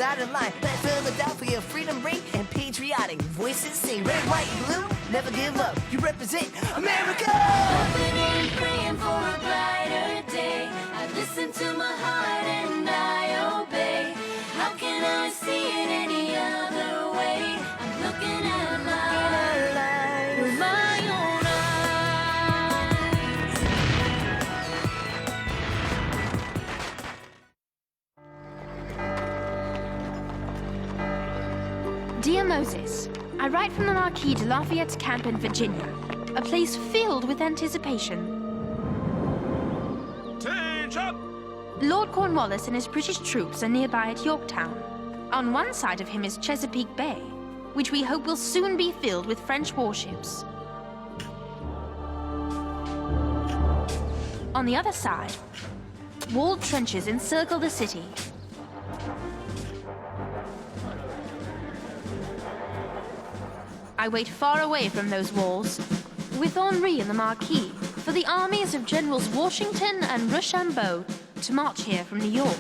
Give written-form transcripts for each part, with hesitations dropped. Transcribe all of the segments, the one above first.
not in line. Let Philadelphia freedom ring and patriotic voices sing. Red, white, blue, never give up. You represent America. Hoping and praying for a brighter day. I listen to my heart and I obey. How can I see it any other way? I'm looking at life with my own eyes. Dear Moses, I write from the Marquis de Lafayette's camp in Virginia, a place filled with anticipation. Lord Cornwallis and his British troops are nearby at Yorktown. On one side of him is Chesapeake Bay, which we hope will soon be filled with French warships. On the other side, walled trenches encircle the city. I wait far away from those walls, with Henri and the Marquis, for the armies of Generals Washington and Rochambeau to march here from New York.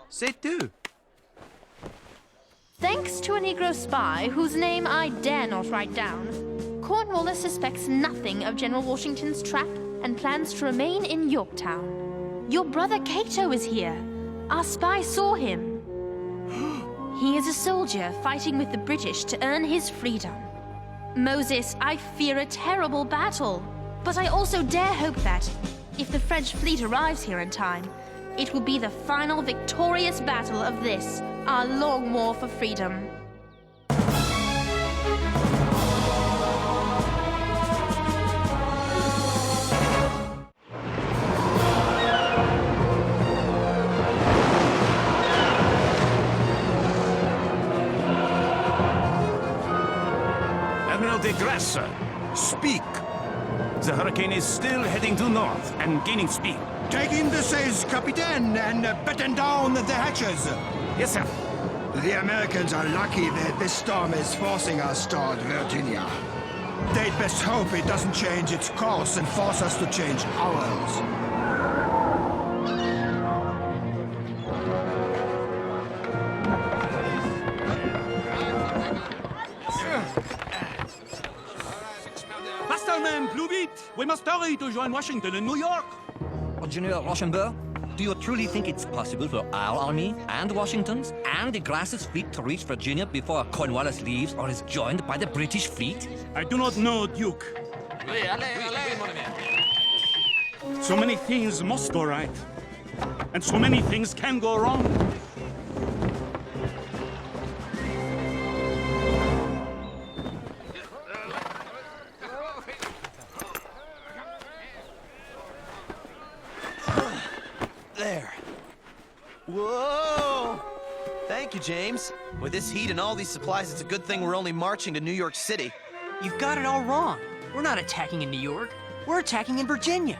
C'est tout. Thanks to a Negro spy whose name I dare not write down, Cornwallis suspects nothing of General Washington's trap and plans to remain in Yorktown. Your brother Cato is here. Our spy saw him. He is a soldier fighting with the British to earn his freedom. Moses, I fear a terrible battle. But I also dare hope that, if the French fleet arrives here in time, it will be the final victorious battle of this, our long war for freedom. Admiral de Grasse, speak. The hurricane is still heading due north and gaining speed. Take in the sails, Captain, and batten down the hatches. Yes, sir. The Americans are lucky that this storm is forcing us toward Virginia. They'd best hope it doesn't change its course and force us to change ours. Masterman, plus vite! We must hurry to join Washington in New York! General Rochambeau, do you truly think it's possible for our army and Washington's and de Grasse's fleet to reach Virginia before Cornwallis leaves or is joined by the British fleet? I do not know, Duke. So many things must go right, and so many things can go wrong. There. Whoa! Thank you, James. With this heat and all these supplies, it's a good thing we're only marching to New York City. You've got it all wrong. We're not attacking in New York. We're attacking in Virginia.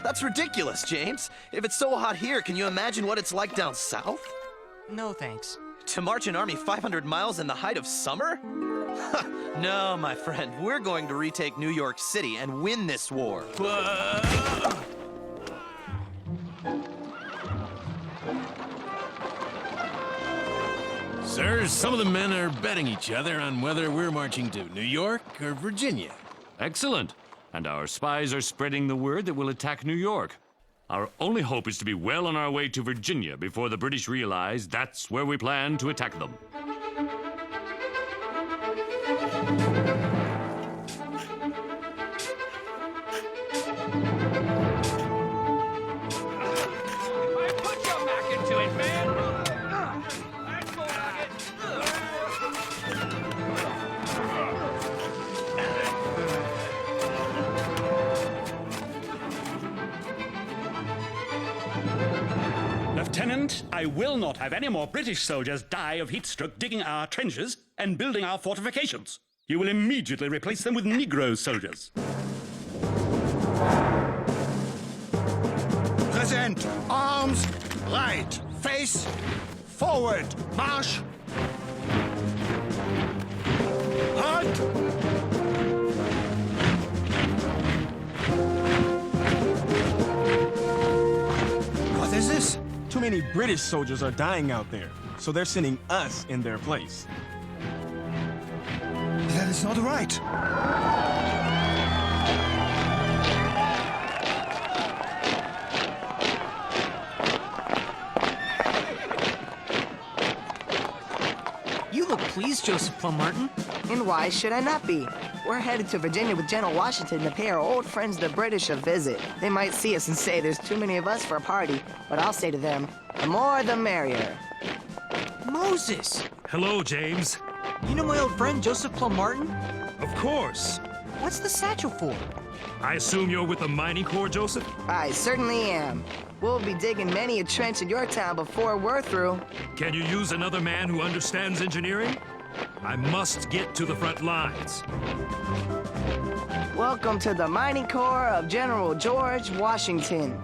That's ridiculous, James. If it's so hot here, can you imagine what it's like down south? No, thanks. To march an army 500 miles in the height of summer? No, my friend. We're going to retake New York City and win this war. Sir, some of the men are betting each other on whether we're marching to New York or Virginia. Excellent. And our spies are spreading the word that we'll attack New York. Our only hope is to be well on our way to Virginia before the British realize that's where we plan to attack them. Put your back into it, man! Lieutenant, I will not have any more British soldiers die of heat stroke digging our trenches and building our fortifications. You will immediately replace them with Negro soldiers. Present, arms, right, face, forward, march. Halt! Too many British soldiers are dying out there, so they're sending us in their place. That is not right. You look pleased, Joseph Plum Martin. And why should I not be? We're headed to Virginia with General Washington to pay our old friends the British a visit. They might see us and say there's too many of us for a party, but I'll say to them, the more the merrier. Moses! Hello, James. You know my old friend Joseph Plum Martin? Of course. What's the satchel for? I assume you're with the mining corps, Joseph? I certainly am. We'll be digging many a trench in Yorktown before we're through. Can you use another man who understands engineering? I must get to the front lines. Welcome to the mining corps of General George Washington.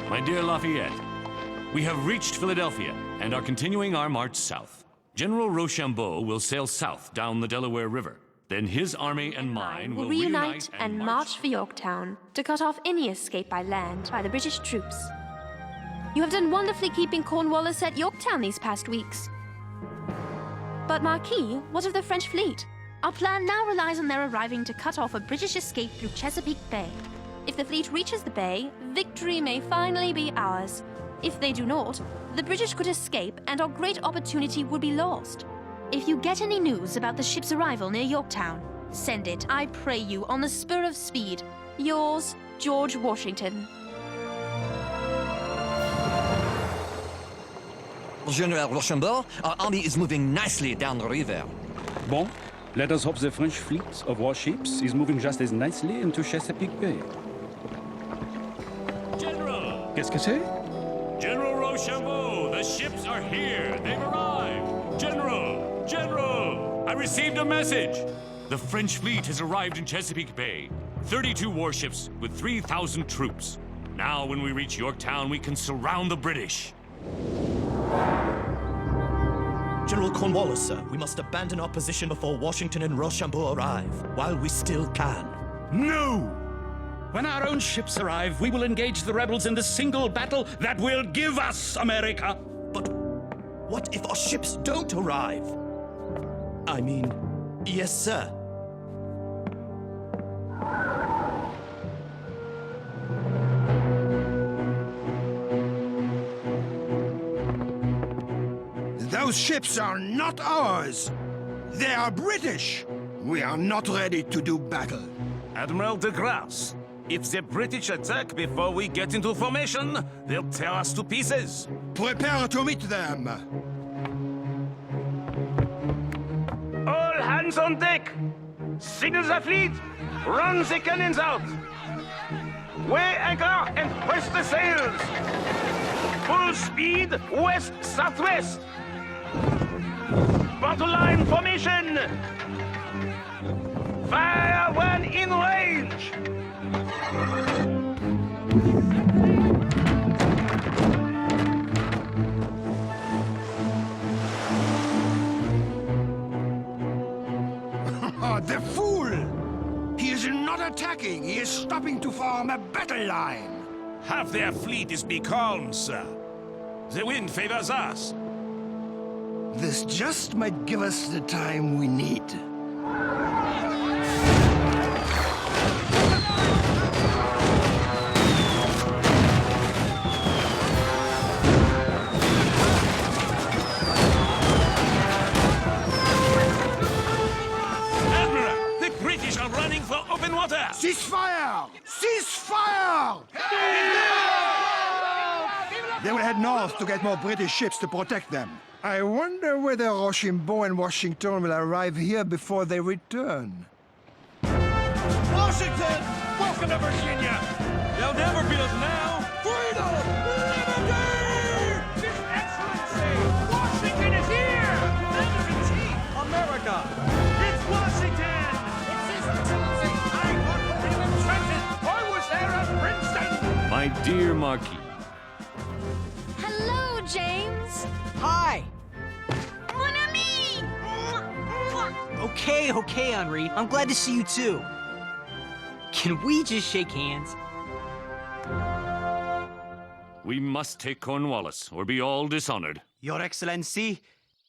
My dear Lafayette, we have reached Philadelphia and are continuing our march south. General Rochambeau will sail south down the Delaware River. Then his army and mine will reunite and march for Yorktown to cut off any escape by land by the British troops. You have done wonderfully keeping Cornwallis at Yorktown these past weeks. But Marquis, what of the French fleet? Our plan now relies on their arriving to cut off a British escape through Chesapeake Bay. If the fleet reaches the bay, victory may finally be ours. If they do not, the British could escape and our great opportunity would be lost. If you get any news about the ship's arrival near Yorktown, send it, I pray you, on the spur of speed. Yours, George Washington. General Rochambeau, our army is moving nicely down the river. Bon, let us hope the French fleet of warships is moving just as nicely into Chesapeake Bay. General! Qu'est-ce que c'est? General Rochambeau, the ships are here. They've arrived. General! General! I received a message. The French fleet has arrived in Chesapeake Bay. 32 warships with 3,000 troops. Now, when we reach Yorktown, we can surround the British. General Cornwallis, sir, we must abandon our position before Washington and Rochambeau arrive, while we still can. No! When our own ships arrive, we will engage the rebels in the single battle that will give us America. But what if our ships don't arrive? I mean, yes, sir. Those ships are not ours. They are British. We are not ready to do battle. Admiral de Grasse, if the British attack before we get into formation, they'll tear us to pieces. Prepare to meet them. All hands on deck! Signal the fleet! Run the cannons out! Weigh anchor and hoist the sails! Full speed west-southwest! Battle line formation! Fire when in range! The fool! He is not attacking. He is stopping to form a battle line. Half their fleet is becalmed, sir. The wind favors us. This just might give us the time we need. Admiral, the British are running for open water! Cease fire! Cease fire! They will head north to get more British ships to protect them. I wonder whether Rochambeau and Washington will arrive here before they return. Washington! Welcome to Virginia! They'll never beat us now! Freedom! Liberty! His Excellency! Washington is here! Commander-in-Chief! America! It's Washington! It's His Excellency! I was in Trenton! I was there at Princeton! My dear Marquis. Hello, James. Hi! Okay, Henri. I'm glad to see you too. Can we just shake hands? We must take Cornwallis, or be all dishonored. Your Excellency,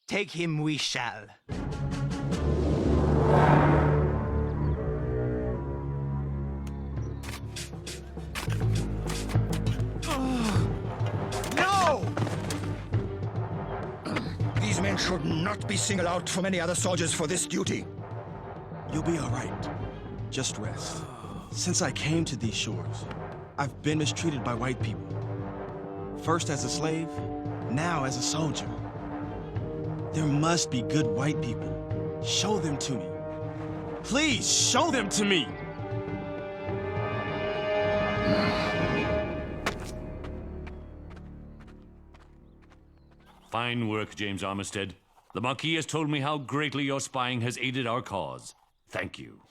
take him we shall. No! These men should not be singled out from any other soldiers for this duty. You'll be all right. Just rest. Since I came to these shores, I've been mistreated by white people. First as a slave, now as a soldier. There must be good white people. Show them to me. Please, show them to me! Fine work, James Armistead. The Marquis has told me how greatly your spying has aided our cause. Thank you.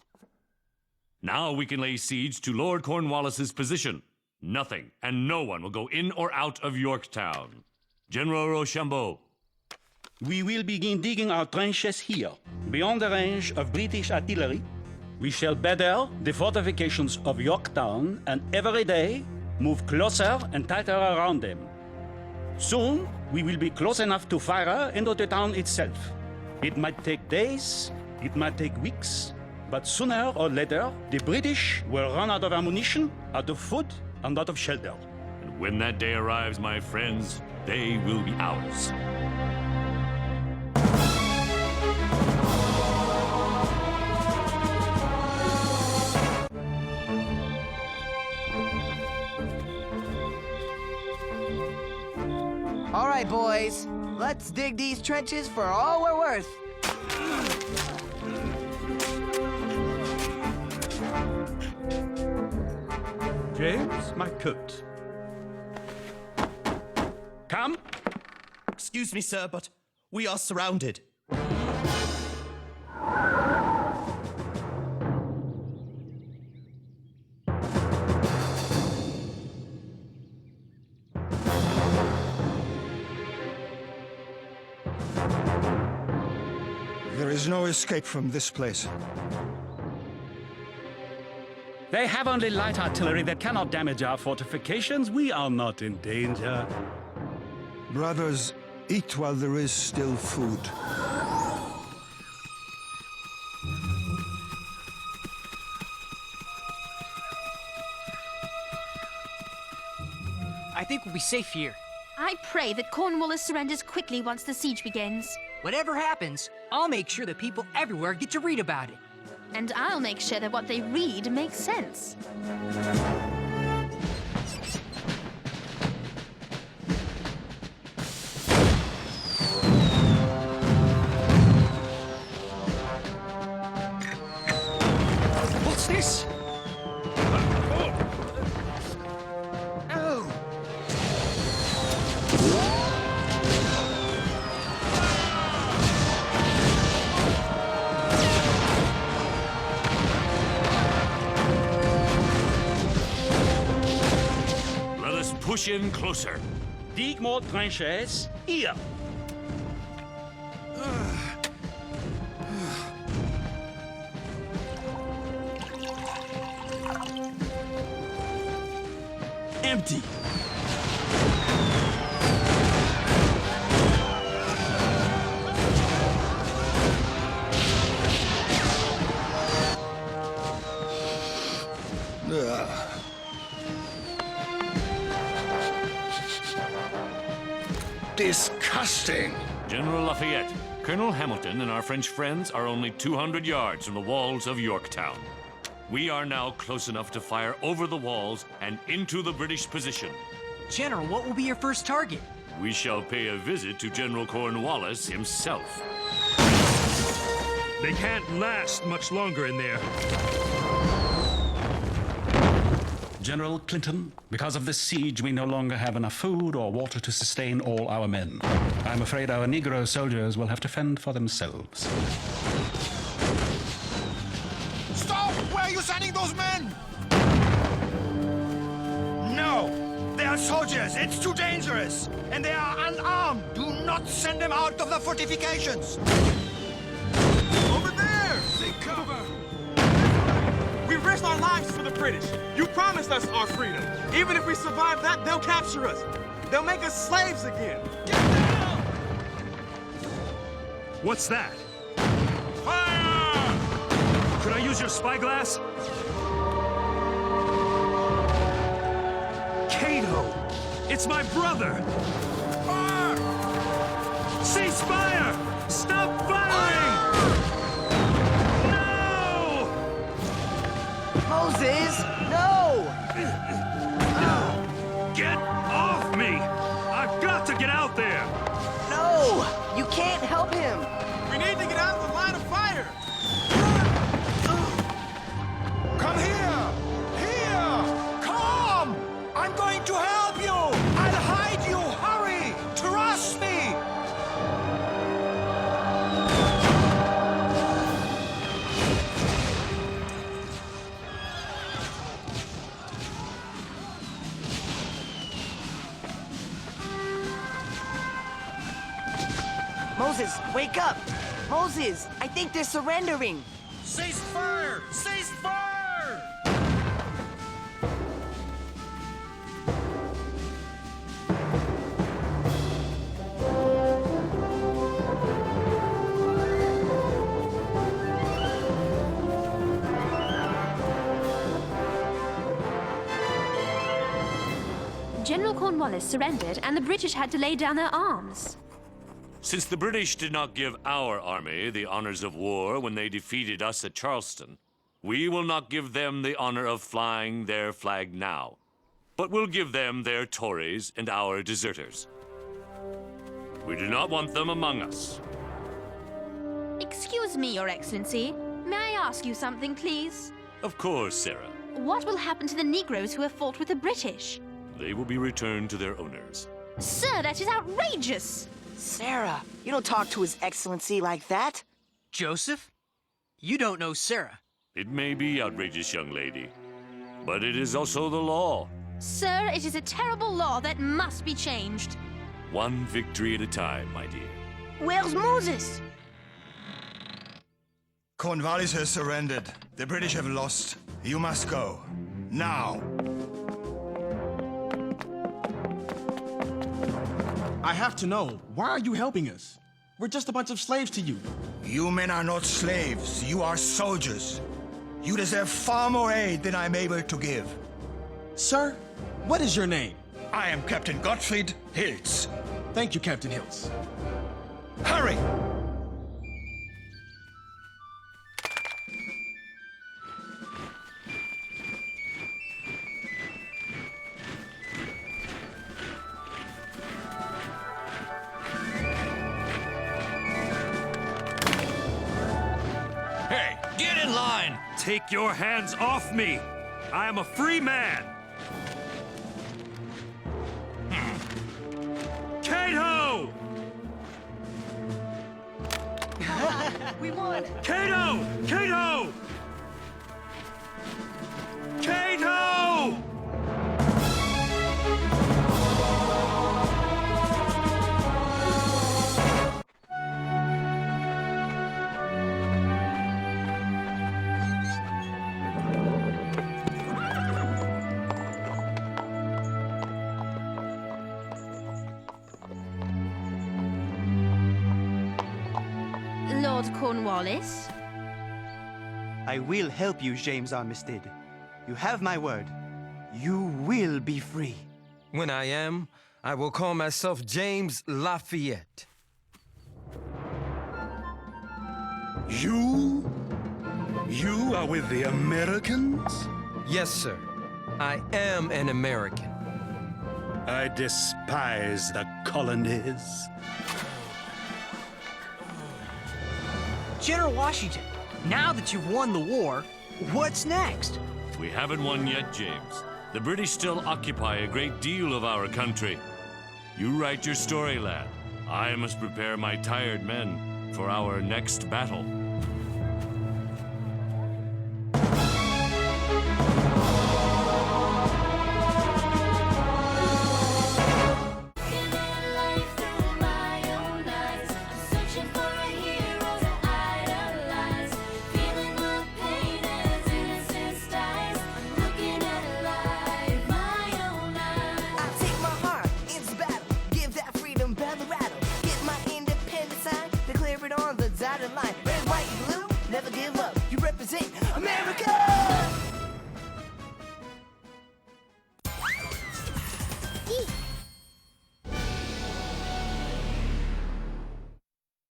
Now we can lay siege to Lord Cornwallis's position. Nothing and no one will go in or out of Yorktown. General Rochambeau. We will begin digging our trenches here, beyond the range of British artillery. We shall better the fortifications of Yorktown and every day move closer and tighter around them. Soon, we will be close enough to fire into the town itself. It might take days, it might take weeks, but sooner or later, the British will run out of ammunition, out of food, and out of shelter. And when that day arrives, my friends, they will be ours. All right, boys. Let's dig these trenches for all we're worth. James, my coat. Come. Excuse me, sir, but we are surrounded. There is no escape from this place. They have only light artillery that cannot damage our fortifications. We are not in danger. Brothers, eat while there is still food. I think we'll be safe here. I pray that Cornwallis surrenders quickly once the siege begins. Whatever happens, I'll make sure that people everywhere get to read about it. And I'll make sure that what they read makes sense. What's this? Push in closer. Dig more trenches here. Empty. Disgusting! General Lafayette, Colonel Hamilton and our French friends are only 200 yards from the walls of Yorktown. We are now close enough to fire over the walls and into the British position. General, what will be your first target? We shall pay a visit to General Cornwallis himself. They can't last much longer in there. General Clinton, because of this siege, we no longer have enough food or water to sustain all our men. I'm afraid our Negro soldiers will have to fend for themselves. Stop! Where are you sending those men? No! They are soldiers! It's too dangerous! And they are unarmed! Do not send them out of the fortifications! Over there! Take cover! We're We've risked our lives for the British. You promised us our freedom. Even if we survive that, they'll capture us. They'll make us slaves again. Get down! What's that? Fire! Could I use your spyglass? Cato! It's my brother! Fire! Cease fire! Stop firing! No! Moses, no! Get off me! I've got to get out there! No! You can't help him! We need to get out of the line of fire! Come here! Here! Come! I'm going to help you! I'll hide you! Hurry! Trust me! Moses, wake up! Moses, I think they're surrendering! Cease fire! Cease fire! General Cornwallis surrendered, and the British had to lay down their arms. Since the British did not give our army the honors of war when they defeated us at Charleston, we will not give them the honor of flying their flag now, but we'll give them their Tories and our deserters. We do not want them among us. Excuse me, Your Excellency. May I ask you something, please? Of course, Sarah. What will happen to the Negroes who have fought with the British? They will be returned to their owners. Sir, that is outrageous! Sarah, you don't talk to His Excellency like that. Joseph? You don't know Sarah. It may be outrageous, young lady, but it is also the law. Sir, it is a terrible law that must be changed. One victory at a time, my dear. Where's Moses? Cornwallis has surrendered. The British have lost. You must go. Now. I have to know, why are you helping us? We're just a bunch of slaves to you. You men are not slaves. You are soldiers. You deserve far more aid than I'm able to give. Sir, what is your name? I am Captain Gottfried Hiltz. Thank you, Captain Hiltz. Hurry! Hey, get in line! Take your hands off me! I am a free man! Cato! We won! Cato! Cato! Cato! Lord Cornwallis? I will help you, James Armistead. You have my word. You will be free. When I am, I will call myself James Lafayette. You? You are with the Americans? Yes, sir. I am an American. I despise the colonies. General Washington, now that you've won the war, what's next? We haven't won yet, James. The British still occupy a great deal of our country. You write your story, lad. I must prepare my tired men for our next battle. Feeling the pain as innocence dies. dotted line. Red, white, and blue, never give up. You represent America!